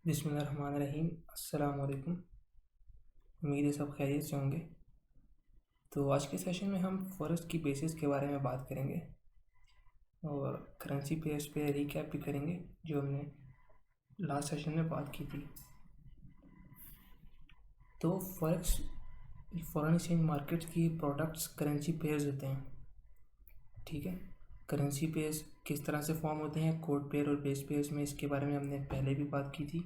बिस्मिल्लाहिर्रहमानिर्रहीम। अस्सलाम वालेकुम। उम्मीद है सब खैरियत से होंगे। तो आज के सेशन में हम फॉरेक्स की बेसिस के बारे में बात करेंगे और करेंसी पेयर्स पे रिकैप भी करेंगे जो हमने लास्ट सेशन में बात की थी। तो फॉरेक्स फॉरेन एक्सचेंज मार्केट की प्रोडक्ट्स करेंसी पेयर्स होते हैं। ठीक है, करेंसी पेयर्स किस तरह से फॉर्म होते हैं, कोड पेयर और बेस पेयर्स में, इसके बारे में हमने पहले भी बात की थी।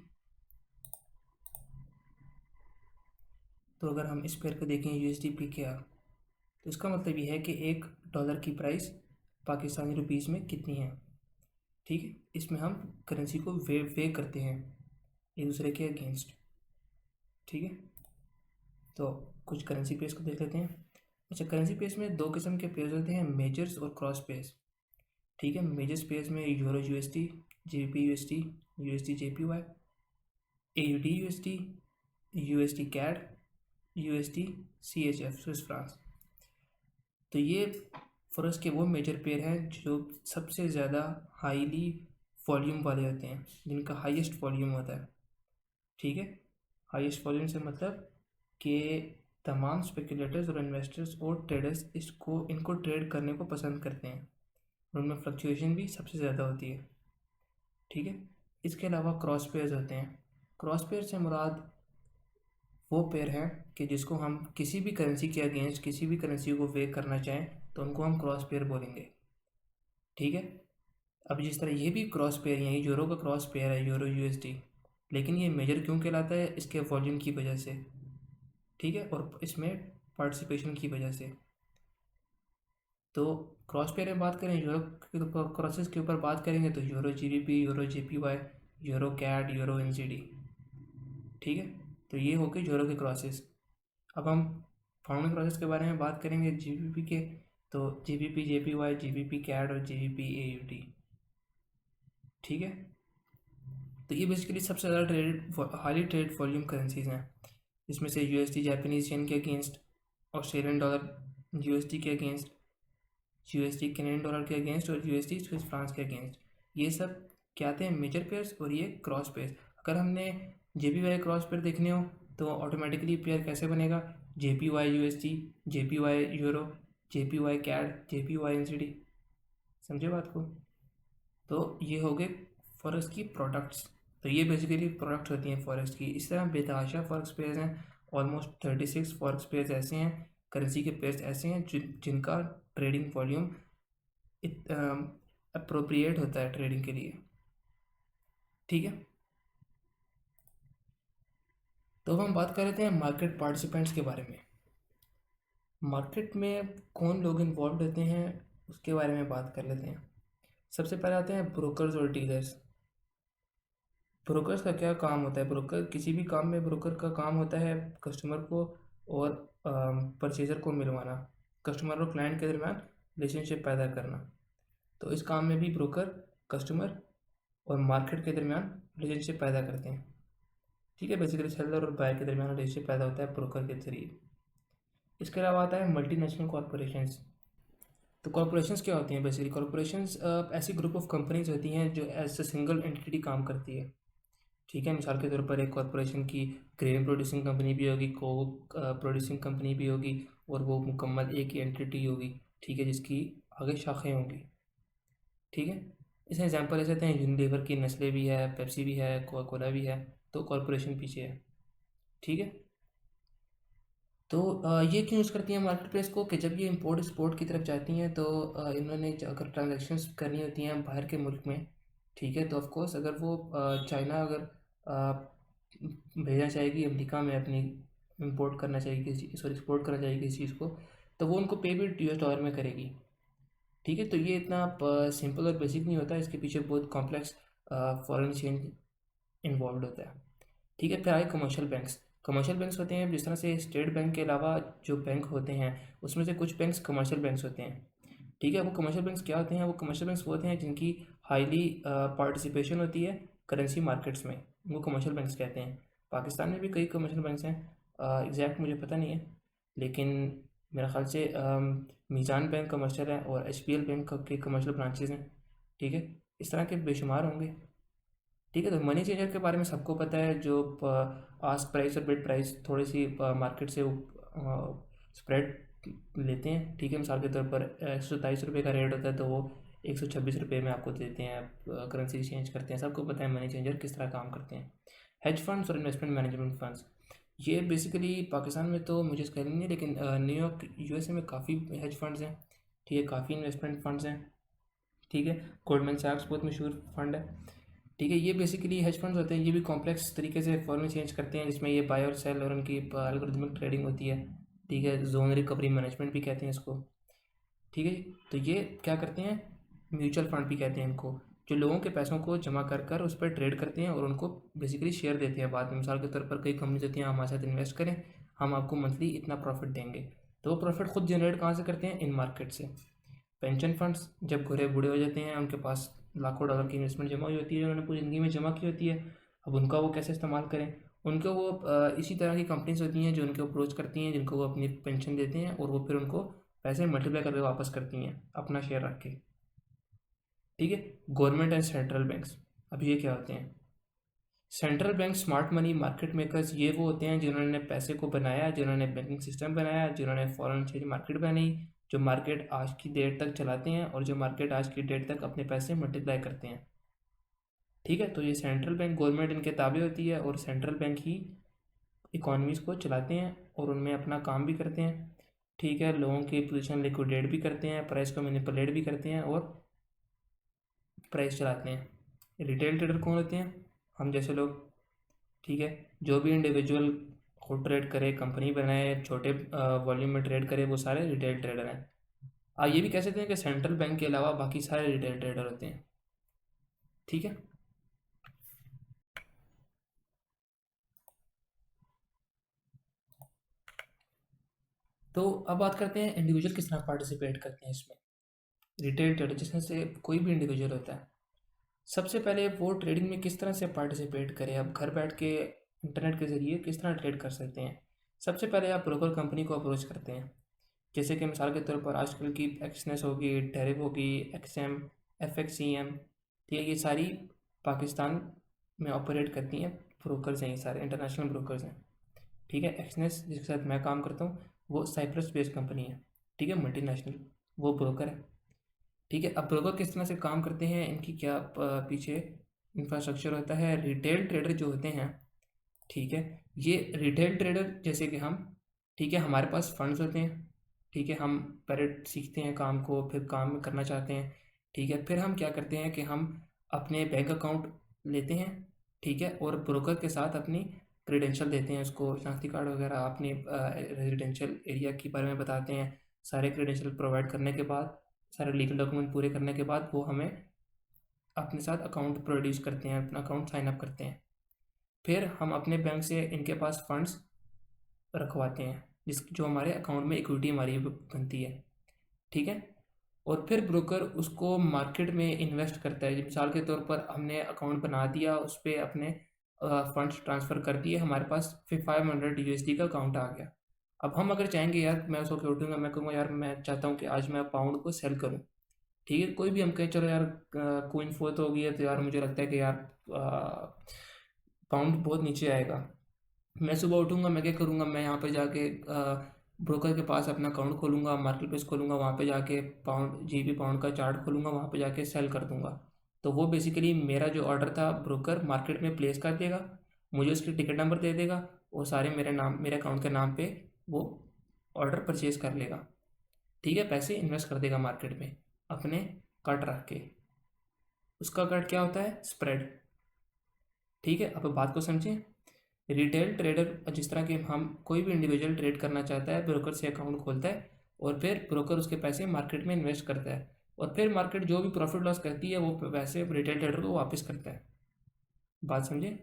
तो अगर हम इस पेयर को देखें USD/PKR, तो इसका मतलब ये है कि $1 की प्राइस पाकिस्तानी रुपीज़ में कितनी है। ठीक है, इसमें हम करेंसी को वे करते हैं एक दूसरे के अगेंस्ट। ठीक है, तो कुछ करेंसी पेयर्स को देख लेते हैं। अच्छा, करेंसी पेयर्स में दो किस्म के पेयर्स होते हैं, मेजर्स और क्रॉस पेयर्स। ठीक है, मेजर्स पेयर्स में euro USD, JP USD, USD JPY, AUD USD, USD CAD, USD CHF Swiss France. तो ये फॉरेक्स के वो मेजर पेयर हैं जो सबसे ज़्यादा हाईली वॉल्यूम वाले होते हैं, जिनका हाईएस्ट वॉल्यूम होता है। ठीक है, हाईएस्ट वॉल्यूम से मतलब कि तमाम स्पेकुलेटर्स और इन्वेस्टर्स और ट्रेडर्स इनको ट्रेड करने को पसंद करते हैं, उनमें फ्लक्चुएशन भी सबसे ज़्यादा होती है। ठीक है, इसके अलावा क्रॉस पेयर्स होते हैं। क्रॉस पेयर से मुराद वो पेयर हैं कि जिसको हम किसी भी करेंसी के अगेंस्ट किसी भी करेंसी को वे करना चाहें तो उनको हम क्रॉस पेयर बोलेंगे। ठीक है, अब जिस तरह ये भी क्रॉस पेयर है, यूरो का क्रॉस पेयर है, यूरो USD, लेकिन ये मेजर क्यों कहलाता है? इसके वॉल्यूम की वजह से। ठीक है, और इसमें पार्टिसिपेशन की वजह से। तो क्रॉस पेयर में बात करें, यूरो क्रॉसेस के ऊपर बात करेंगे तो euro GBP, euro JPY, euro CAD, euro NZD। ठीक है, तो ये हो गए यूरो के क्रॉसेस। अब हम फाउंडिंग क्रॉसेस के बारे में बात करेंगे GBP के, तो GBP JPY, GBP CAD और GBP AUD। ठीक है, तो ये बेसिकली सबसे ज़्यादा हाईली ट्रेड वॉल्यूम करेंसीज हैं। इसमें से USD जापानीज येन के अगेंस्ट, ऑस्ट्रेलियन डॉलर USD के अगेंस्ट, USD कैनेडियन डॉलर के अगेंस्ट और USD स्विस फ्रांस के अगेंस्ट, ये सब क्या आते हैं? मेजर पेयर्स और ये क्रॉस पेयर्स। अगर हमने JPY क्रॉस पेयर देखने हो तो ऑटोमेटिकली पेयर कैसे बनेगा? JPY USD, JPY euro, JPY CAD, JPY NZD। समझे बात को? तो ये हो गए फॉरेक्स की प्रोडक्ट्स। तो ये बेसिकली प्रोडक्ट होती हैं फॉरेक्स की। इस तरह बेतहाशा फॉरेक्स पेयर्स हैं, ऑलमोस्ट 36 फॉरेक्स पेयर्स ऐसे हैं, करेंसी के पेयर्स ऐसे हैं जिनका ट्रेडिंग वॉल्यूम अप्रोप्रिएट होता है ट्रेडिंग के लिए। ठीक है, तो अब हम बात कर लेते हैं मार्केट पार्टिसिपेंट्स के बारे में। मार्केट में कौन लोग इन्वॉल्व होते हैं उसके बारे में बात कर लेते हैं। सबसे पहले आते हैं ब्रोकर्स और डीलर्स। ब्रोकर्स का क्या काम होता है? ब्रोकर किसी भी काम में ब्रोकर का काम होता है कस्टमर को और परचेज़र को मिलवाना, कस्टमर और क्लाइंट के दरमियान रिलेशनशिप पैदा करना। तो इस काम में भी ब्रोकर कस्टमर और मार्केट के दरमियान रिलेशनशिप पैदा करते हैं। ठीक है, बेसिकली सेलर और बायर के दरमियान रिलेशनशिप पैदा होता है ब्रोकर के जरिए। इसके अलावा आता है मल्टीनेशनल कॉरपोरेशंस। तो कॉरपोरेशंस क्या होती हैं? बेसिकली कॉरपोरेशंस ऐसी ग्रुप ऑफ कंपनीज होती हैं जो एज ए सिंगल एंटिटी काम करती है। ठीक है, मिसाल के तौर पर एक कॉरपोरेशन की ग्रेन प्रोड्यूसिंग कंपनी भी होगी, कोक प्रोड्यूसिंग कंपनी भी होगी, और वो मुकम्मल एक ही एंटिटी होगी। ठीक है, जिसकी आगे शाखाएँ होंगी। ठीक है, इस एग्जांपल ले सकते हैं यूनिलीवर की, नेस्ले भी है, पेप्सी भी है, कोका कोला भी है, तो कॉरपोरेशन पीछे है। ठीक है, तो ये क्यों यूज़ करती हैं मार्केट प्लेस को कि जब ये इंपोर्ट एक्सपोर्ट की तरफ जाती हैं तो इन्होंने अगर ट्रांजेक्शन्स करनी होती हैं बाहर के मुल्क में, ठीक है, तो ऑफ कोर्स अगर वो चाइना अगर भेजना चाहेगी अमेरिका में अपनी, इंपोर्ट करना चाहिए किसी, सॉरी एक्सपोर्ट करना चाहिए किसी चीज़ को, तो वो उनको पे भी US डॉलर में करेगी। ठीक है, तो ये इतना सिंपल और बेसिक नहीं होता, इसके पीछे बहुत कॉम्प्लेक्स फॉरेन एक्सचेंज इन्वॉल्व होता है। ठीक है, फिर आए कमर्शियल बैंक्स। कमर्शियल बैंक्स होते हैं जिस तरह से स्टेट बैंक के अलावा जो बैंक होते हैं उसमें से कुछ बैंक्स कमर्शियल बैंक्स होते हैं। ठीक है, वो कमर्शियल बैंक्स क्या होते हैं? वो कमर्शियल बैंक्स वो होते हैं जिनकी हाईली पार्टिसिपेशन होती है करेंसी मार्केट्स में, वो कमर्शियल बैंक्स कहते हैं। पाकिस्तान में भी कई कमर्शियल बैंक्स हैं, एग्जैक्ट मुझे पता नहीं है, लेकिन मेरा ख्याल से मीज़ान बैंक कमर्शियल है और HPL बैंक के कमर्शियल ब्रांचेज हैं। ठीक है, इस तरह के बेशुमार होंगे। ठीक है। तो मनी चेंजर के बारे में सबको पता है, जो आस्क प्राइस और बिड प्राइस थोड़ी सी मार्केट से स्प्रेड लेते हैं। ठीक है, मिसाल के तौर पर 127 रुपये का रेट होता है तो वो 126 रुपये में आपको देते हैं, करेंसी चेंज करते हैं। सबको पता है मनी चेंजर किस तरह काम करते हैं। हेज फंड्स और इन्वेस्टमेंट मैनेजमेंट फंड्स, ये बेसिकली पाकिस्तान में तो मुझे इसका नहीं है, लेकिन न्यूयॉर्क यूएसए में काफ़ी हेज फंड्स हैं। ठीक है, काफ़ी इन्वेस्टमेंट फंड्स हैं। ठीक है, गोल्डमैन सैक्स बहुत मशहूर फंड है। ठीक है, ये बेसिकली हेज फंड्स होते हैं। ये भी कॉम्प्लेक्स तरीके से फॉरेन चेंज करते हैं, जिसमें ये बाय और सेल और उनकी एल्गोरिथमिक ट्रेडिंग होती है। ठीक है, जोन रिकवरी मैनेजमेंट भी कहते हैं इसको। ठीक है, तो ये क्या करते हैं, म्यूचुअल फंड भी कहते हैं इनको, जो लोगों के पैसों को जमा कर कर उस पर ट्रेड करते हैं और उनको बेसिकली शेयर देते हैं बाद में। मिसाल के तौर पर कई कंपनीज होती हैं, हमारे साथ इन्वेस्ट करें, हम आपको मंथली इतना प्रॉफिट देंगे। तो वो प्रॉफिट खुद जनरेट कहाँ से करते हैं, इन मार्केट से। पेंशन फंड्स जब घोड़े बूढ़े हो जाते हैं, उनके पास लाखों डॉलर की इन्वेस्टमेंट जमा हुई होती है, उन्होंने पूरी ज़िंदगी में जमा की होती है, अब उनका वो कैसे इस्तेमाल करें। उनको वो इसी तरह की कंपनीज होती हैं जो उनको अप्रोच करती हैं, जिनको वो अपनी पेंशन देते हैं और वो फिर उनको पैसे मल्टीप्लाई करके वापस करती हैं अपना शेयर रख के। ठीक है, गवर्नमेंट एंड सेंट्रल बैंक्स, अब ये क्या होते हैं, central bank smart money market makers, ये वो होते हैं जिन्होंने पैसे को बनाया, जिन्होंने बैंकिंग सिस्टम बनाया, जिन्होंने फॉरेन एक्सचेंज मार्केट बनाई, जो मार्केट आज की डेट तक चलाते हैं और जो मार्केट आज की डेट तक अपने पैसे मल्टीप्लाई करते हैं। ठीक है, तो ये सेंट्रल बैंक, गवर्नमेंट इनके ताबे होती है और सेंट्रल बैंक ही इकोनॉमीज़ को चलाते हैं और उनमें अपना काम भी करते हैं। ठीक है, लोगों की पोजीशन लिक्विडेट भी करते हैं, प्राइस को मैनिपुलेट भी करते हैं और प्राइस चलाते हैं। रिटेल ट्रेडर कौन होते हैं, हम जैसे लोग। ठीक है, जो भी इंडिविजुअल खुद ट्रेड करे, कंपनी बनाए, छोटे वॉल्यूम में ट्रेड करे, वो सारे रिटेल ट्रेडर हैं। आप ये भी कह सकते हैं कि सेंट्रल बैंक के अलावा बाकी सारे रिटेल ट्रेडर होते हैं। ठीक है, तो अब बात करते हैं इंडिविजुअल किस तरह पार्टिसिपेट करते हैं इसमें। रिटेल ट्रेडर जिसमें से कोई भी इंडिविजुअल होता है, सबसे पहले वो ट्रेडिंग में किस तरह से पार्टिसिपेट करें। अब घर बैठ के इंटरनेट के ज़रिए किस तरह ट्रेड कर सकते हैं। सबसे पहले आप ब्रोकर कंपनी को अप्रोच करते हैं, जैसे कि मिसाल के तौर पर आजकल की एक्सनेस होगी, टेरिफ होगी, एक्सएम, FXCM। ठीक है, ये सारी पाकिस्तान में ऑपरेट करती हैं ब्रोकर्स हैं, ये सारे इंटरनेशनल ब्रोकर्स हैं। ठीक है, एक्सनेस जिसके साथ मैं काम करता हूँ वो साइप्रस बेस्ड कंपनी है। ठीक है, मल्टीनेशनल, वो ब्रोकर है। ठीक है, अब ब्रोकर किस तरह से काम करते हैं, इनकी क्या पीछे इंफ्रास्ट्रक्चर होता है। रिटेल ट्रेडर जो होते हैं, ठीक है, ये रिटेल ट्रेडर जैसे कि हम, ठीक है, हमारे पास फंड्स होते हैं। ठीक है, हम पहले सीखते हैं काम को, फिर काम करना चाहते हैं। ठीक है, फिर हम क्या करते हैं कि हम अपने बैंक अकाउंट लेते हैं। ठीक है, और ब्रोकर के साथ अपनी क्रेडेंशियल देते हैं, उसको शनाख्ती कार्ड वगैरह, अपने रेजिडेंशियल एरिया के बारे में बताते हैं। सारे क्रेडेंशियल प्रोवाइड करने के बाद, सारे लीगल डॉक्यूमेंट पूरे करने के बाद वो हमें अपने साथ अकाउंट प्रोड्यूस करते हैं, अपना अकाउंट साइन अप करते हैं। फिर हम अपने बैंक से इनके पास फंड्स रखवाते हैं, जिस जो हमारे अकाउंट में इक्विटी हमारी बनती है। ठीक है, और फिर ब्रोकर उसको मार्केट में इन्वेस्ट करता है। मिसाल के तौर पर हमने अकाउंट बना दिया, उस पर अपने फंड्स ट्रांसफ़र कर दिए, हमारे पास फिर 500 USD का अकाउंट आ गया। अब हम अगर चाहेंगे यार, मैं उसको क्या उठूँगा, मैं कहूँगा यार मैं चाहता हूँ कि आज मैं पाउंड को सेल करूँ। ठीक है, कोई भी हम कहें चलो यार कोइन फोर्थ हो गई है तो यार मुझे लगता है कि यार पाउंड बहुत नीचे आएगा। मैं सुबह उठूँगा, मैं क्या करूँगा, मैं यहाँ पे जाके ब्रोकर के पास अपना अकाउंट खोलूँगा, मार्केट प्लेस खोलूँगा, वहाँ पे जाके पाउंड जीबी पाउंड का चार्ट खोलूँगा, वहाँ पे जाके सेल कर दूँगा। तो वो बेसिकली मेरा जो ऑर्डर था ब्रोकर मार्केट में प्लेस कर देगा, मुझे उसकी टिकट नंबर दे देगा और सारे मेरे नाम, मेरे अकाउंट के नाम पे वो ऑर्डर परचेज कर लेगा। ठीक है, पैसे इन्वेस्ट कर देगा मार्केट में अपने कट रख के। उसका कट क्या होता है, स्प्रेड। ठीक है, अब बात को समझें। रिटेल ट्रेडर जिस तरह के हम, कोई भी इंडिविजुअल ट्रेड करना चाहता है, ब्रोकर से अकाउंट खोलता है और फिर ब्रोकर उसके पैसे मार्केट में इन्वेस्ट करता है और फिर मार्केट जो भी प्रॉफिट लॉस करती है वो पैसे रिटेल ट्रेडर को वापस करता है। बात समझे।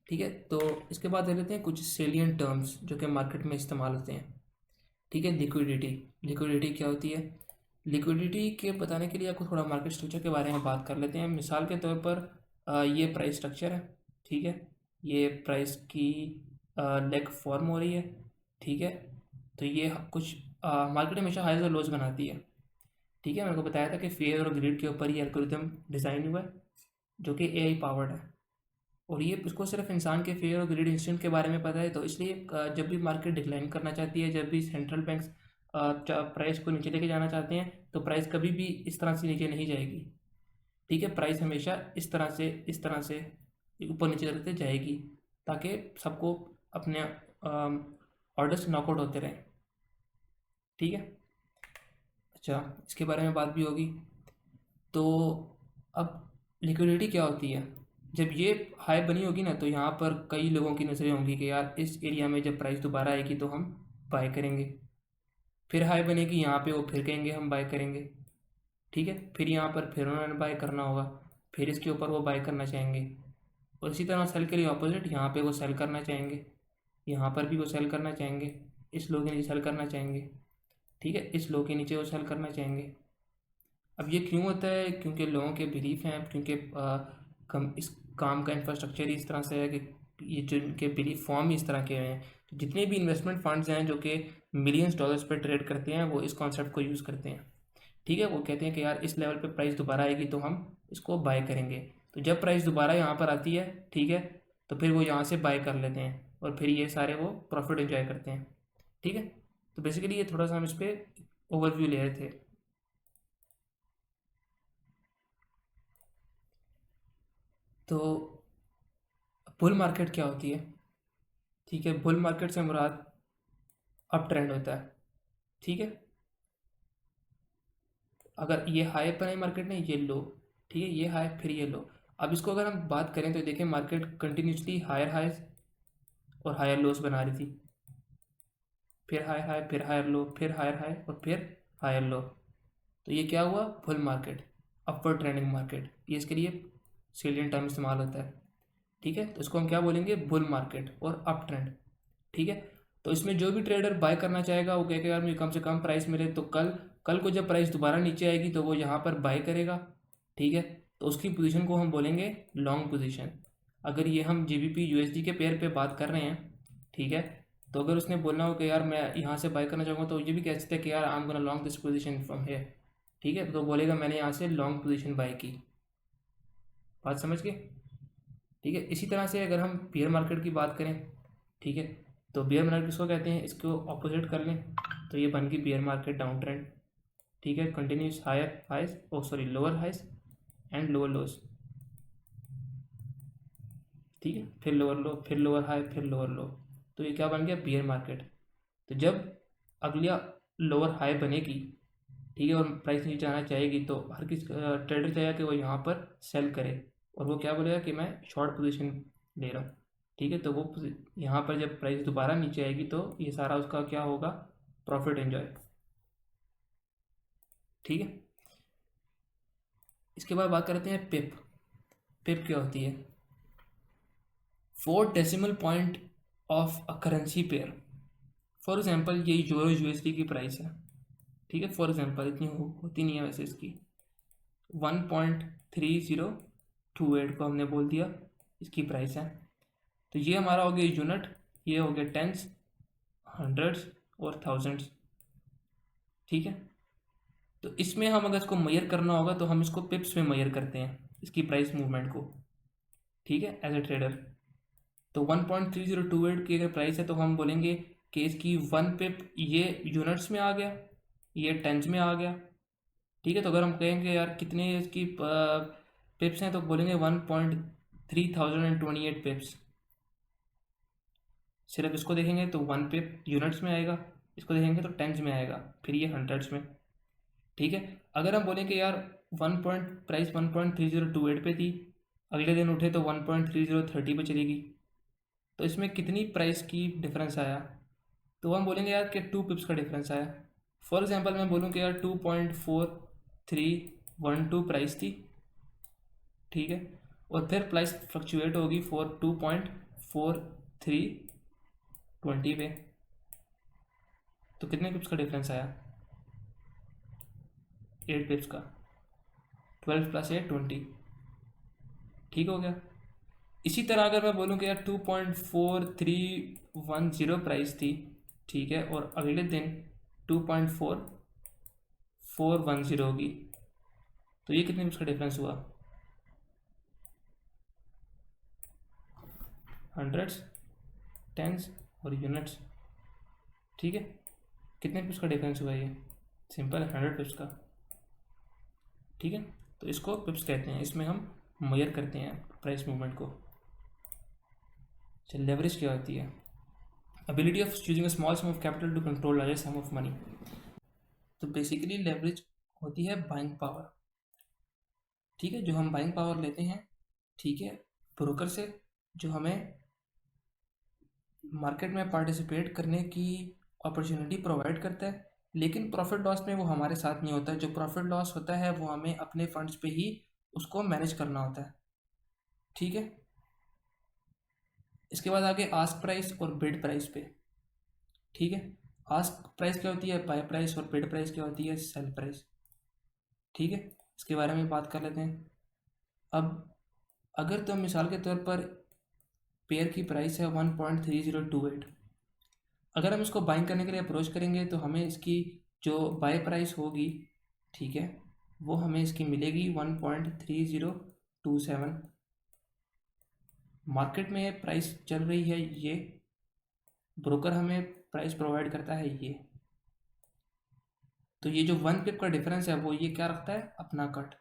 ठीक है, तो इसके बाद देख लेते हैं कुछ सेलियंट टर्म्स जो कि मार्केट में इस्तेमाल होते हैं। ठीक है, लिक्विडिटी। लिक्विडिटी क्या होती है, लिक्विडिटी के बताने के लिए आपको थोड़ा मार्केट स्ट्रक्चर के बारे में बात कर लेते हैं। मिसाल के तौर पर ये प्राइस स्ट्रक्चर है। ठीक है, ये प्राइस की लेग फॉर्म हो रही है। ठीक है, तो ये कुछ मार्केट हमेशा हाईज और लोज बनाती है। ठीक है, मेरे को बताया था कि फेयर और ग्रिड के ऊपर ये एल्गोरिथम डिज़ाइन हुआ है। जो कि एआई पावर्ड है। और ये इसको सिर्फ इंसान के फेयर और ग्रेड इंस्टेंट के बारे में पता है। तो इसलिए जब भी मार्केट डिक्लाइन करना चाहती है, जब भी सेंट्रल बैंक्स प्राइस को नीचे लेके जाना चाहते हैं, तो प्राइस कभी भी इस तरह से नीचे नहीं जाएगी। ठीक है, प्राइस हमेशा इस तरह से ऊपर नीचे करते जाएगी, ताकि सबको अपने ऑर्डर्स नॉकआउट होते रहें। ठीक है, अच्छा, इसके बारे में बात भी होगी। तो अब लिक्विडिटी क्या होती है? जब ये हाई बनी होगी ना, तो यहाँ पर कई लोगों की नज़रें होंगी कि यार इस एरिया में जब प्राइस दोबारा आएगी तो हम बाय करेंगे। फिर हाई बनेगी यहाँ पे, वो फिर कहेंगे हम बाय करेंगे। ठीक है, फिर यहाँ पर फिर उन्होंने बाय करना होगा, फिर इसके ऊपर वो बाय करना चाहेंगे। और इसी तरह सेल के लिए ऑपोजिट, यहाँ पे वो सेल करना चाहेंगे, यहाँ पर भी वो सेल करना चाहेंगे, इस लो के नीचे सेल करना चाहेंगे। ठीक है, इस लो के नीचे वो सेल करना चाहेंगे। अब ये क्यों होता है? क्योंकि लोगों के बिलीफ हैं, क्योंकि इस काम का इंफ्रास्ट्रक्चर ही इस तरह से है कि ये जो इनके बिलीफ फॉर्म ही इस तरह के हैं। तो जितने भी इन्वेस्टमेंट फंड्स हैं जो कि मिलियंस डॉलर्स पर ट्रेड करते हैं, वो इस कॉन्सेप्ट को यूज़ करते हैं। ठीक है, वो कहते हैं कि यार इस लेवल पे प्राइस दोबारा आएगी तो हम इसको बाय करेंगे। तो जब प्राइस दोबारा यहाँ पर आती है, ठीक है, तो फिर वो यहाँ से बाय कर लेते हैं और फिर ये सारे वो प्रॉफिट एंजॉय करते हैं। ठीक है, तो बेसिकली ये थोड़ा सा हम इस पर ओवरव्यू ले रहे थे। तो बुल मार्केट क्या होती है? ठीक है, बुल मार्केट से मुराद अप ट्रेंड होता है। ठीक है, अगर ये हाई पर है मार्केट में, ये लो, ठीक है, ये हाई फिर ये लो। अब इसको अगर हम बात करें तो देखें मार्केट कंटिन्यूसली हायर हाइज और हायर लोस बना रही थी, फिर हायर हाई, फिर हायर लो, फिर हायर हाई और फिर हायर लो। तो ये क्या हुआ? Bull market, upward trending market, ये इसके लिए सेलियन टर्म इस्तेमाल होता है। ठीक है, तो इसको हम क्या बोलेंगे? बुल मार्केट और अप ट्रेंड। ठीक है, तो इसमें जो भी ट्रेडर बाय करना चाहेगा वो कहेगा यार मुझे कम से कम प्राइस मिले, तो कल कल को जब प्राइस दोबारा नीचे आएगी तो वो यहाँ पर बाय करेगा। ठीक है, तो उसकी पोजीशन को हम बोलेंगे लॉन्ग पोजीशन। अगर ये हम जीबीपी यूएसडी के पेयर पे बात कर रहे हैं, ठीक है, तो अगर उसने बोलना हो कि यार मैं यहाँ से बाय करना चाहूँगा, तो ये भी कह सकते हैं कि यार I am gonna long this position from here. ठीक है, तो बोलेगा मैंने यहाँ से लॉन्ग पोजीशन बाय की। बात समझ गए? ठीक है, इसी तरह से अगर हम बियर मार्केट की बात करें, ठीक है, तो बियर मार्केट किसको कहते हैं? इसको ऑपोजिट कर लें तो ये बन गई बियर मार्केट डाउन ट्रेंड। ठीक है, continuous higher highs, oh sorry lower highs and lower lows. ठीक है, फिर लोअर लो, फिर लोअर हाई, फिर लोअर लो। तो ये क्या बन गया? Bear market. तो जब अगला लोअर हाई बनेगी, ठीक है, और प्राइस नीचे जाना चाहेगी, तो हर किस ट्रेडर चाहेगा कि वो यहाँ पर सेल करे, और वो क्या बोलेगा कि मैं शॉर्ट पोजीशन ले रहा हूँ। ठीक है, तो वो यहाँ पर जब प्राइस दोबारा नीचे आएगी तो ये सारा उसका क्या होगा? Profit enjoy. ठीक है, इसके बाद बात करते हैं पिप। पिप क्या होती है? 4 decimal point of a currency pair. For example ये यूरो यूएसडी की प्राइस है। ठीक है, फॉर एग्जाम्पल इतनी होती नहीं है वैसे इसकी। 1.3028 को हमने बोल दिया इसकी प्राइस है। तो ये हमारा हो गया यूनिट, ये हो गया टेंस, हंड्रेड्स और थाउजेंड्स। ठीक है, तो इसमें हम अगर इसको मेजर करना होगा तो हम इसको पिप्स में मेजर करते हैं, इसकी प्राइस मूवमेंट को। ठीक है, एज ए ट्रेडर। तो 1.3028 की अगर प्राइस है तो हम बोलेंगे कि इसकी 1 पिप ये यूनिट्स में आ गया, ये टेंस में आ गया। ठीक है, तो अगर हम कहेंगे यार कितने इसकी पिप्स हैं, तो बोलेंगे 1.3028 पिप्स। सिर्फ इसको देखेंगे तो 1 पिप यूनिट्स में आएगा, इसको देखेंगे तो टेंस में आएगा, फिर ये हंड्रेड्स में। ठीक है, अगर हम बोलें कि यार प्राइस 1.3028 पे थी, अगले दिन उठे तो 1.3030 पे चलेगी, तो इसमें कितनी प्राइस की डिफरेंस आया? तो हम बोलेंगे यार कि 2 पिप्स का डिफरेंस आया। फॉर एग्जांपल मैं बोलूँ कि यार 2.4312 प्राइस थी। ठीक है, और फिर प्राइस फ्लक्चुएट होगी 2.4320 पे, तो कितने पिप्स का डिफरेंस आया? 8 पिप्स का। 12 + 8 20। ठीक हो गया। इसी तरह अगर मैं बोलूँ कि यार 2.4310 प्राइस थी, ठीक है, और अगले दिन 2.4410 होगी, तो ये कितने पिप्स का डिफरेंस हुआ? हंड्रेड्स, टेंस और यूनिट्स। ठीक है, कितने पिप्स का डिफरेंस हुआ ये? सिंपल है, 100 पिप्स का। ठीक है, तो इसको पिप्स कहते हैं, इसमें हम मेजर करते हैं प्राइस मूवमेंट को। चल, लेवरेज क्या होती है? Ability of using a small sum of capital to control larger sum of money. तो बेसिकली लेवरेज होती है बाइंग पावर। ठीक है, जो हम बाइंग पावर लेते हैं, ठीक है, ब्रोकर से, जो हमें मार्केट में पार्टिसिपेट करने की अपॉर्चुनिटी प्रोवाइड करता है, लेकिन प्रॉफिट लॉस में वो हमारे साथ नहीं होता। जो प्रॉफिट लॉस होता है वो हमें अपने फंड्स पे ही उसको मैनेज करना होता है। ठीक है, इसके बाद आगे आस्क प्राइस और बिड प्राइस पे। ठीक है, आस्क प्राइस क्या होती है? Buy price. और बिड प्राइस क्या होती है? Sell price. ठीक है, इसके बारे में बात कर लेते हैं। अब अगर तो मिसाल के तौर पर पेयर की प्राइस है 1.3028, अगर हम इसको बाइंग करने के लिए अप्रोच करेंगे तो हमें इसकी जो बाय प्राइस होगी, ठीक है, वो हमें इसकी मिलेगी 1.3027। मार्केट में प्राइस चल रही है ये, ब्रोकर हमें प्राइस प्रोवाइड करता है ये। तो ये जो 1 पिप का डिफरेंस है वो ये क्या रखता है? अपना कट।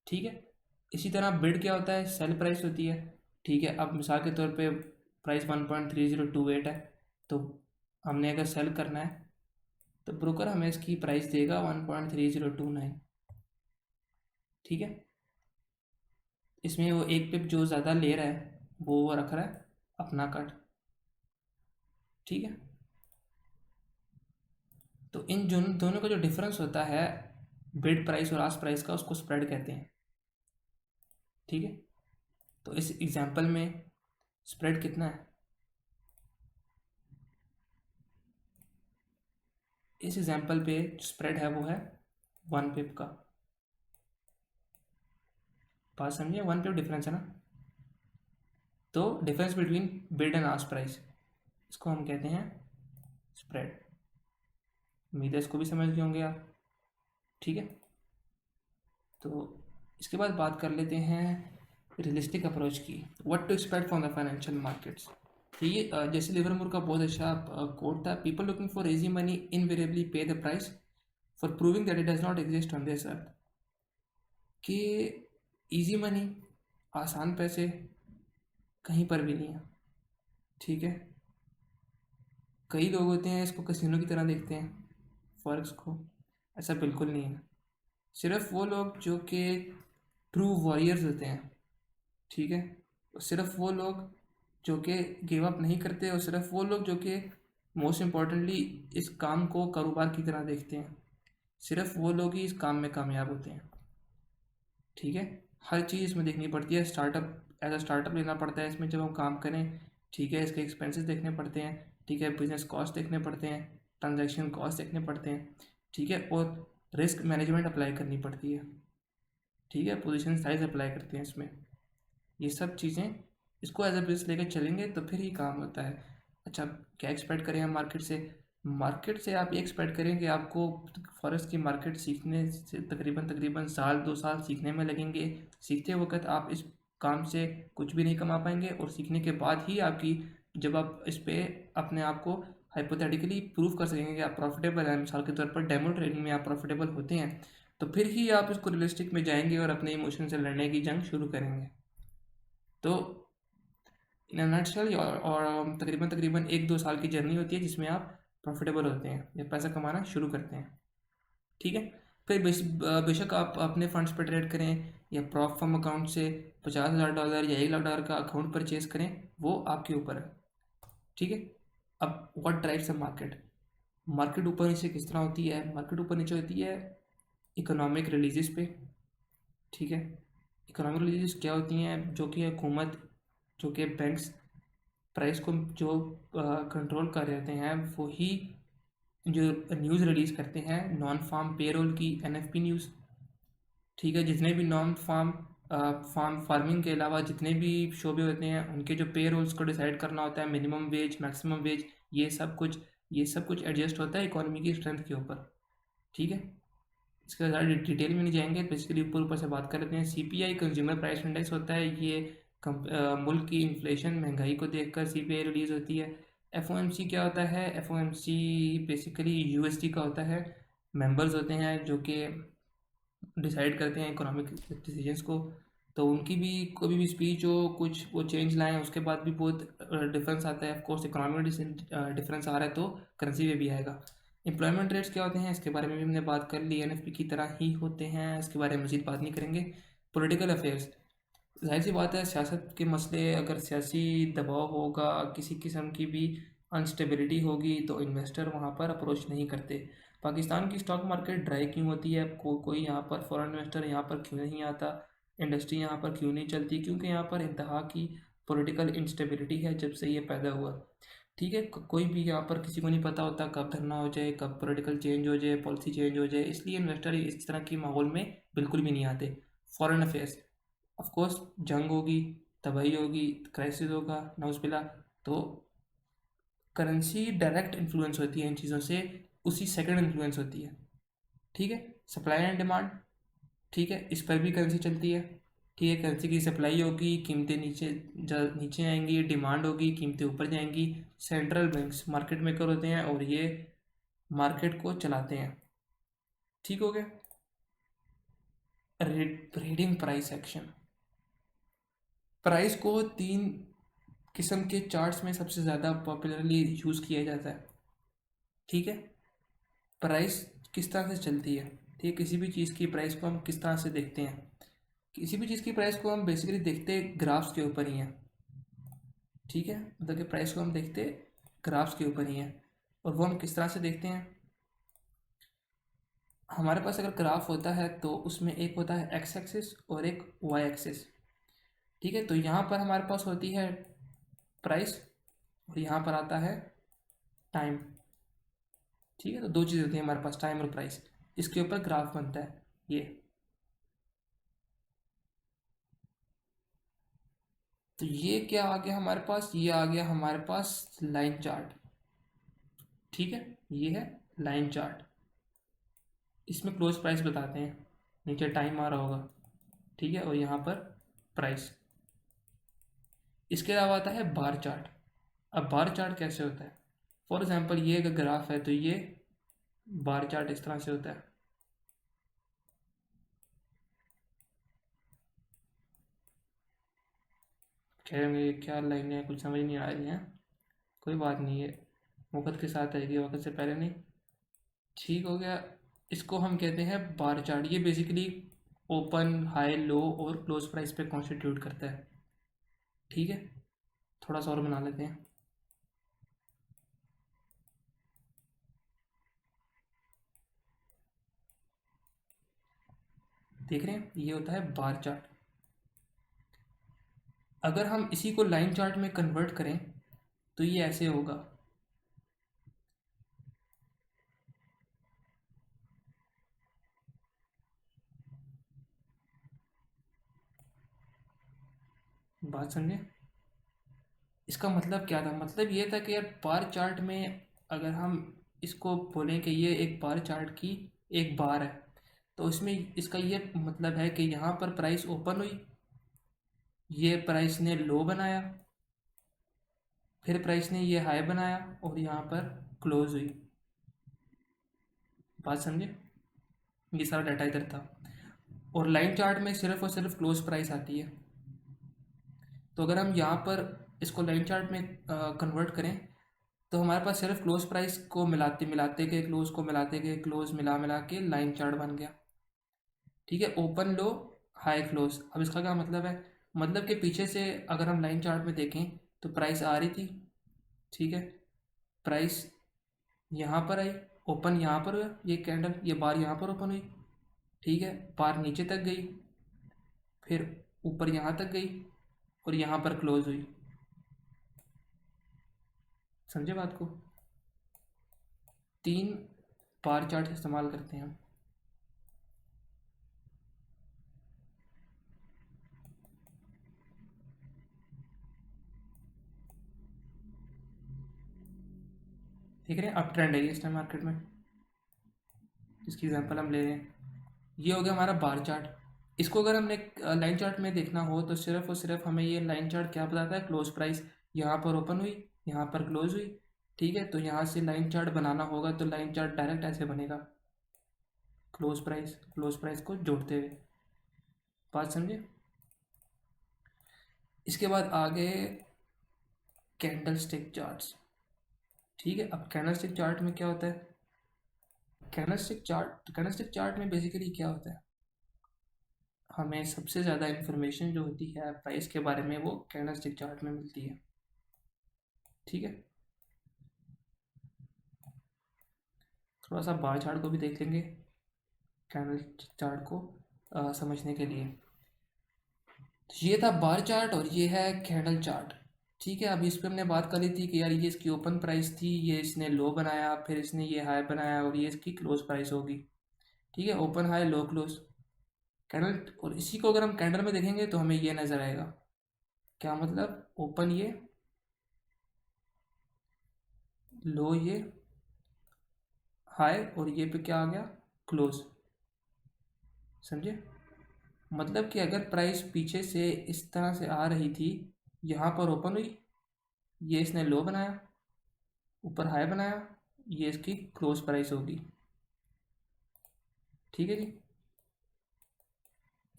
ठीक है, इसी तरह बिड क्या होता है? सेल प्राइस होती है। ठीक है, अब मिसाल के तौर पे प्राइस 1.3028 है, तो हमने अगर सेल करना है तो ब्रोकर हमें इसकी प्राइस देगा 1.3029। ठीक है, इसमें वो एक पिप जो ज़्यादा ले रहा है वो रख रहा है अपना कट। ठीक है, तो इन दोनों का जो डिफरेंस होता है बिड प्राइस और आस्क प्राइस का, उसको स्प्रेड कहते हैं। ठीक है, तो इस एग्जांपल में स्प्रेड कितना है? इस एग्जांपल पे स्प्रेड है वो है 1 पिप का। बात समझिए, 1 पिप डिफरेंस है ना। तो difference between bid and ask price, इसको हम कहते हैं स्प्रेड। उम्मीद है इसको भी समझ गए होंगे आप। ठीक है, तो इसके बाद बात कर लेते हैं रियलिस्टिक अप्रोच की। What to expect from the financial markets. तो ये जैसे लिवरमोर का बहुत अच्छा कोट था, people looking for easy money invariably pay the price for proving that it does not exist on this earth. कि इजी मनी, आसान पैसे कहीं पर भी नहीं है। ठीक है, कई लोग होते हैं इसको कैसीनो की तरह देखते हैं फॉरेक्स को, ऐसा बिल्कुल नहीं है। सिर्फ वो लोग जो कि ट्रू वॉरियर्स होते हैं, ठीक है, सिर्फ वो लोग जो कि गिव अप नहीं करते, और सिर्फ वो लोग जो कि मोस्ट इम्पॉर्टेंटली इस काम को कारोबार की तरह देखते हैं, सिर्फ वो लोग ही इस काम में कामयाब होते हैं। ठीक है, हर चीज़ इसमें देखनी पड़ती है, स्टार्टअप एज अ स्टार्टअप लेना पड़ता है इसमें जब हम काम करें। ठीक है, इसके एक्सपेंसेस देखने पड़ते हैं। ठीक है, बिजनेस कॉस्ट देखने पड़ते हैं, ट्रांजैक्शन कॉस्ट देखने पड़ते हैं। ठीक है, और रिस्क मैनेजमेंट अप्लाई करनी पड़ती है। ठीक है, पोजीशन साइज अप्लाई करते हैं इसमें। ये सब चीज़ें, इसको एज अ बिजनेस लेकर चलेंगे तो फिर ही काम होता है। अच्छा, क्या एक्सपेक्ट करें हम मार्केट से? मार्केट से आप ये एक्सपेक्ट करें कि आपको फॉरेक्स की मार्केट सीखने से तकरीबन साल 2 साल सीखने में लगेंगे। सीखते वक्त आप इस काम से कुछ भी नहीं कमा पाएंगे, और सीखने के बाद ही आपकी, जब आप इस पर अपने आप को हाइपोथेटिकली प्रूव कर सकेंगे कि आप प्रॉफिटेबल हैं, मिसाल के तौर पर डेमो ट्रेडिंग में आप प्रॉफिटेबल होते हैं, तो फिर ही आप इसको रियलिस्टिक में जाएंगे और अपने इमोशन से लड़ने की जंग शुरू करेंगे। तो इन नटशेल, और तकरीबन 1-2 साल की जर्नी होती है जिसमें आप प्रॉफिटेबल होते हैं या पैसा कमाना शुरू करते हैं। ठीक है, फिर बेशक आप अपने फंड्स पर ट्रेड करें या प्रॉप फर्म अकाउंट से $50,000 या $1,00,000 का अकाउंट परचेज करें, वो आपके ऊपर है। ठीक है, अब what drives a market. Market ऊपर नीचे किस तरह होती है? मार्केट ऊपर नीचे होती है इकोनॉमिक रिलीजेस पे। ठीक है, इकोनॉमिक रिलीजेस क्या होती हैं? जो कि हुकूमत, जो कि बैंक्स प्राइस को जो कंट्रोल कर रहते हैं, वो ही जो न्यूज़ रिलीज़ करते हैं, नॉन फार्म पेरोल की NFP न्यूज़। ठीक है, जितने भी नॉन फार्म फार्मिंग के अलावा जितने भी शोबे होते हैं, उनके जो पे रोल्स को डिसाइड करना होता है, मिनिमम वेज, मैक्सिमम वेज, ये सब कुछ एडजस्ट होता है इकोनॉमी की स्ट्रेंथ के ऊपर। ठीक है, इसके ज़्यादा डिटेल में नहीं जाएंगे, बेसिकली ऊपर ऊपर से बात कर लेते हैं। CPI कंज्यूमर प्राइस इंडेक्स होता है, ये मुल्क की इन्फ्लेशन महंगाई को देखकर सीपीआई रिलीज़ होती है। एफओएमसी क्या होता है? एफओएमसी बेसिकली यूएसडी का होता है। मेंबर्स होते हैं जो कि डिसाइड करते हैं इकोनॉमिक डिसीजंस को। तो उनकी भी कोई भी स्पीच हो, कुछ वो चेंज लाएं, उसके बाद भी बहुत डिफरेंस आता है। ऑफकोर्स इकोनॉमिक डिफरेंस आ रहा है तो करेंसी में भी आएगा। एम्प्लॉयमेंट रेट्स क्या होते हैं इसके बारे में भी हमने बात कर ली, एनएफपी की तरह ही होते हैं, इसके बारे में मज़ीद बात नहीं करेंगे। पॉलिटिकल अफेयर्स, जाहिर सी बात है सियासत के मसले, अगर सियासी दबाव होगा, किसी किस्म की भी अनस्टेबिलिटी होगी तो इन्वेस्टर वहाँ पर अप्रोच नहीं करते। पाकिस्तान की स्टॉक मार्केट ड्राई क्यों होती है? कोई यहाँ पर फॉरेन इन्वेस्टर यहाँ पर क्यों नहीं आता? इंडस्ट्री यहाँ पर क्यों नहीं चलती? क्योंकि यहाँ पर इंतहा की पॉलिटिकल इंस्टेबिलिटी है जब से ये पैदा हुआ। ठीक है, कोई भी यहाँ पर किसी को नहीं पता होता कब धरना हो जाए, कब पॉलिटिकल चेंज हो जाए, पॉलिसी चेंज हो जाए, इसलिए इन्वेस्टर इस तरह की माहौल में बिल्कुल भी नहीं आते। फॉरेन अफेयर्स, ऑफ कोर्स जंग होगी, तबाही होगी, क्राइसिस होगा, नाउज़ुबिल्लाह, तो करेंसी डायरेक्ट इन्फ्लुएंस होती है इन चीज़ों से, उसी सेकंड इन्फ्लुएंस होती है। ठीक है, सप्लाई एंड डिमांड, ठीक है, इस पर भी करेंसी चलती है। ठीक है, करेंसी की सप्लाई होगी, कीमतें नीचे आएंगी, डिमांड होगी, कीमतें ऊपर जाएंगी। सेंट्रल बैंक्स मार्केट मेकर होते हैं और ये मार्केट को चलाते हैं। ठीक हो गया। रीडिंग प्राइस एक्शन, प्राइस को तीन किस्म के चार्ट्स में सबसे ज़्यादा पॉपुलरली यूज़ किया जाता है। ठीक है, प्राइस किस तरह से चलती है? ठीक है, किसी भी चीज़ की प्राइस को हम किस तरह से देखते हैं? किसी भी चीज़ की प्राइस को हम बेसिकली देखते ग्राफ्स के ऊपर ही हैं। ठीक है, मतलब कि प्राइस को हम देखते ग्राफ्स के ऊपर ही हैं। और वो हम किस तरह से देखते हैं? हमारे पास अगर ग्राफ होता है तो उसमें एक होता है एक्स एक्सिस और एक वाई एक्सिस। ठीक है, तो यहाँ पर हमारे पास होती है प्राइस और यहाँ पर आता है टाइम। ठीक है, तो दो चीज़ होती है हमारे पास, टाइम और प्राइस, इसके ऊपर ग्राफ बनता है ये। तो ये क्या आ गया हमारे पास? ये आ गया हमारे पास लाइन चार्ट। ठीक है, ये है लाइन चार्ट। इसमें क्लोज प्राइस बताते हैं, नीचे टाइम आ रहा होगा। ठीक है, और यहाँ पर प्राइस। इसके अलावा आता है बार चार्ट। अब बार चार्ट कैसे होता है? फॉर एग्जांपल ये अगर ग्राफ है तो ये बार चार्ट इस तरह से होता है। खैर मेरी क्या लाइनें हैं कुछ समझ नहीं आ रही हैं, कोई बात नहीं है, वक्त के साथ आएगी, वक्त से पहले नहीं। ठीक हो गया। इसको हम कहते हैं बार चार्ट। ये बेसिकली ओपन, हाई, लो और क्लोज प्राइस पे कॉन्स्टिट्यूट करता है। ठीक है, थोड़ा सा और बना लेते हैं। देख रहे हैं, ये होता है बार चार्ट। अगर हम इसी को लाइन चार्ट में कन्वर्ट करें तो ये ऐसे होगा। बात समझे? इसका मतलब क्या था? मतलब ये था कि यार बार चार्ट में अगर हम इसको बोलें कि ये एक बार चार्ट की एक बार है, तो इसमें इसका ये मतलब है कि यहाँ पर प्राइस ओपन हुई, ये प्राइस ने लो बनाया, फिर प्राइस ने ये हाई बनाया और यहाँ पर क्लोज हुई। बात समझे? ये सारा डाटा इधर था। और लाइन चार्ट में सिर्फ और सिर्फ क्लोज प्राइस आती है। तो अगर हम यहाँ पर इसको लाइन चार्ट में कन्वर्ट करें तो हमारे पास सिर्फ क्लोज प्राइस को मिलाते मिलाते गए, क्लोज को मिलाते गए, क्लोज मिला मिला के लाइन चार्ट बन गया। ठीक है, ओपन, लो, हाई, क्लोज। अब इसका क्या मतलब है? मतलब कि पीछे से अगर हम लाइन चार्ट में देखें तो प्राइस आ रही थी। ठीक है, प्राइस यहाँ पर आई, ओपन यहाँ पर हुआ, ये कैंडल, ये बार यहाँ पर ओपन हुई। ठीक है, बार नीचे तक गई, फिर ऊपर यहाँ तक गई और यहाँ पर क्लोज हुई। समझे बात को? तीन बार चार्ट इस्तेमाल करते हैं हम। देख रहे हैं अप ट्रेंड है ये इस टाइम मार्केट में, जिसकी एग्जांपल हम ले रहे हैं। ये हो गया हमारा बार चार्ट। इसको अगर हमने लाइन चार्ट में देखना हो तो सिर्फ और सिर्फ हमें ये लाइन चार्ट क्या बताता है, क्लोज प्राइस यहाँ पर ओपन हुई, यहाँ पर क्लोज हुई, ठीक है। तो यहाँ से लाइन चार्ट बनाना होगा तो लाइन चार्ट डायरेक्ट ऐसे बनेगा, क्लोज प्राइस को जोड़ते हुए, बात समझे। इसके बाद आगे कैंडल स्टिक चार्ट्स, ठीक है। अब कैंडल स्टिक चार्ट में क्या होता है, कैंडल स्टिक चार्ट में बेसिकली क्या होता है, हमें सबसे ज़्यादा इन्फॉर्मेशन जो होती है प्राइस के बारे में वो कैंडल स्टिक चार्ट में मिलती है, ठीक है। थोड़ा सा बार चार्ट को भी देख लेंगे कैंडल चार्ट को समझने के लिए। तो ये था बार चार्ट और ये है कैंडल चार्ट, ठीक है। अभी इस पर हमने बात कर ली थी कि यार ये इसकी ओपन प्राइस थी, ये इसने लो बनाया, फिर इसने ये हाई बनाया और ये इसकी क्लोज प्राइस होगी, ठीक है। Open high low close candle, और इसी को अगर हम कैंडल में देखेंगे तो हमें ये नज़र आएगा, क्या मतलब, ओपन ये, लो ये, हाई, और ये पे क्या आ गया, क्लोज, समझे। मतलब कि अगर प्राइस पीछे से इस तरह से आ रही थी, यहाँ पर ओपन हुई, ये इसने लो बनाया, ऊपर हाई बनाया, ये इसकी क्लोज प्राइस होगी, ठीक है जी।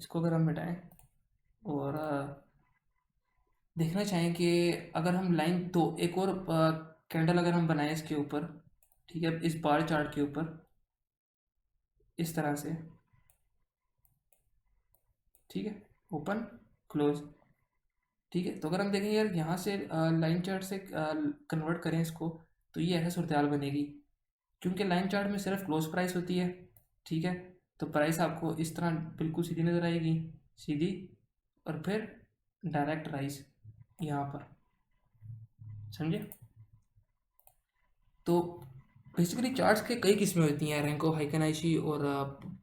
इसको अगर हम मिटाएं और देखना चाहें कि अगर हम लाइन तो एक और कैंडल अगर हम बनाएं इसके ऊपर, ठीक है, इस बार चार्ट के ऊपर इस तरह से, ठीक है, ओपन क्लोज, ठीक है। तो अगर हम देखें यार यहाँ से लाइन चार्ट से कन्वर्ट करें इसको, तो ये ऐसा सूरत हाल बनेगी, क्योंकि लाइन चार्ट में सिर्फ क्लोज प्राइस होती है, ठीक है। तो प्राइस आपको इस तरह बिल्कुल सीधी नज़र आएगी, सीधी, और फिर डायरेक्ट राइज यहाँ पर, समझे। तो बेसिकली चार्ट्स के कई किस्में होती हैं, रैंको हाइकेनाइशी और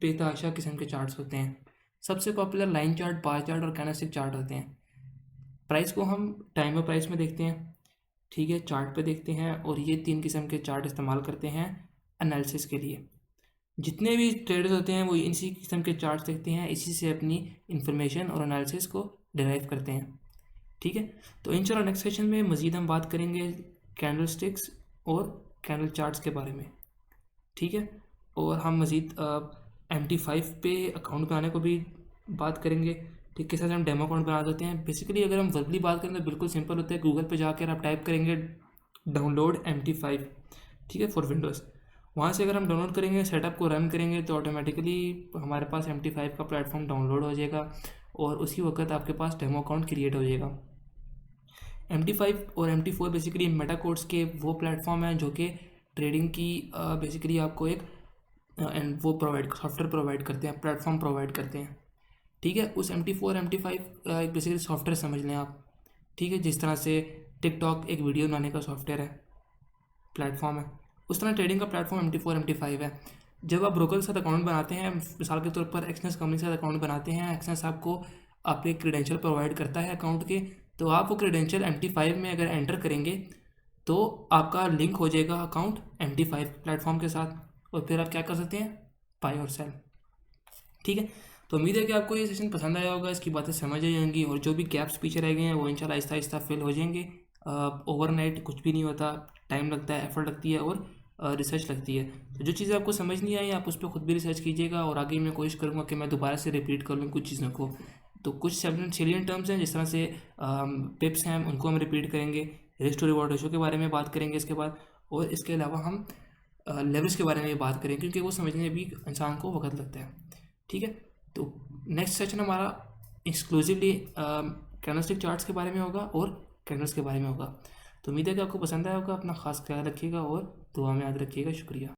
बेतहाशा किस्म के चार्ट्स होते हैं। सबसे popular line chart, bar chart और कैंडलस्टिक चार्ट होते हैं। प्राइस को हम टाइम ऑफ प्राइस में देखते हैं, ठीक है, चार्ट पे देखते हैं, और ये 3 किस्म के चार्ट इस्तेमाल करते हैं एनालिसिस के लिए। जितने भी ट्रेडर्स होते हैं वो इसी किस्म के चार्ट्स देखते हैं, इसी से अपनी इंफॉर्मेशन और एनालिसिस को डिराइव करते हैं, ठीक है। तो इंशाल्लाह नेक्स्ट सेशन में मज़ीद हम बात करेंगे कैंडल स्टिक्स और कैंडल चार्ट्स के बारे में, ठीक है। और हम मज़ीद MT5 पे अकाउंट बनाने को भी बात करेंगे, ठीक है। साथ हम डेमो अकाउंट बना देते हैं। बेसिकली अगर हम वर्बली बात करें तो बिल्कुल सिंपल होता है, गूगल पे जाकर आप टाइप करेंगे डाउनलोड MT5, ठीक है, फॉर विंडोज़। वहाँ से अगर हम डाउनलोड करेंगे, सेटअप को रन करेंगे, तो ऑटोमेटिकली हमारे पास MT5 का प्लेटफॉर्म डाउनलोड हो जाएगा और उसी वक्त आपके पास डेमो अकाउंट क्रिएट हो जाएगा। MT5 और MT4 बेसिकली मेटा कोड्स के वो प्लेटफॉर्म हैं जो कि ट्रेडिंग की बेसिकली आपको एक एंड वो सॉफ्टवेयर प्रोवाइड करते हैं, प्लेटफॉर्म प्रोवाइड करते हैं, ठीक है। उस MT4 MT5 एक बेसिकली सॉफ्टवेयर समझ लें आप, ठीक है। जिस तरह से टिकटॉक एक वीडियो बनाने का सॉफ्टवेयर है, प्लेटफॉर्म है, उस तरह ट्रेडिंग का प्लेटफॉर्म MT4 MT5 है। जब आप ब्रोकर के साथ अकाउंट बनाते हैं, मिसाल के तौर पर एक्सनेस कंपनी के साथ अकाउंट बनाते हैं, एक्सनेस आपको आपके क्रेडेंशियल प्रोवाइड करता है अकाउंट के, तो आप वो क्रेडेंशियल MT5 में अगर एंटर करेंगे तो आपका लिंक हो जाएगा अकाउंट MT5 प्लेटफॉर्म के साथ, और फिर आप क्या कर सकते हैं, बाय और सेल, ठीक है। तो उम्मीद है कि आपको ये सेशन पसंद आया होगा, इसकी बातें समझ आ जाएंगी, और जो भी गैप्स पीछे रह गए हैं वो इंशाल्लाह आहिस्ता आहिस्ता फिल हो जाएंगे। ओवरनाइट कुछ भी नहीं होता, टाइम लगता है, एफर्ट लगती है और रिसर्च लगती है। तो जो चीज़ें आपको समझ नहीं आई आप उस पर खुद भी रिसर्च कीजिएगा, और आगे मैं कोशिश करूँगा कि मैं दोबारा से रिपीट कर लूँ कुछ चीज़ों को। तो कुछ सेलियंट टर्म्स हैं जिस तरह से पिप्स हैं उनको हम रिपीट करेंगे, रिस्क टू रिवॉर्ड रेशो के बारे में बात करेंगे इसके बाद, और इसके अलावा हम लेवरेज के बारे में बात करें, क्योंकि वो समझने में भी इंसान को वक्त लगता है, ठीक है। तो नेक्स्ट सेशन हमारा एक्सक्लूसिवली कैंडलस्टिक चार्ट्स के बारे में होगा और कैंडल्स के बारे में होगा। तो उम्मीद है कि आपको पसंद आया होगा। अपना खास ख्याल रखिएगा और दुआ में याद रखिएगा। शुक्रिया।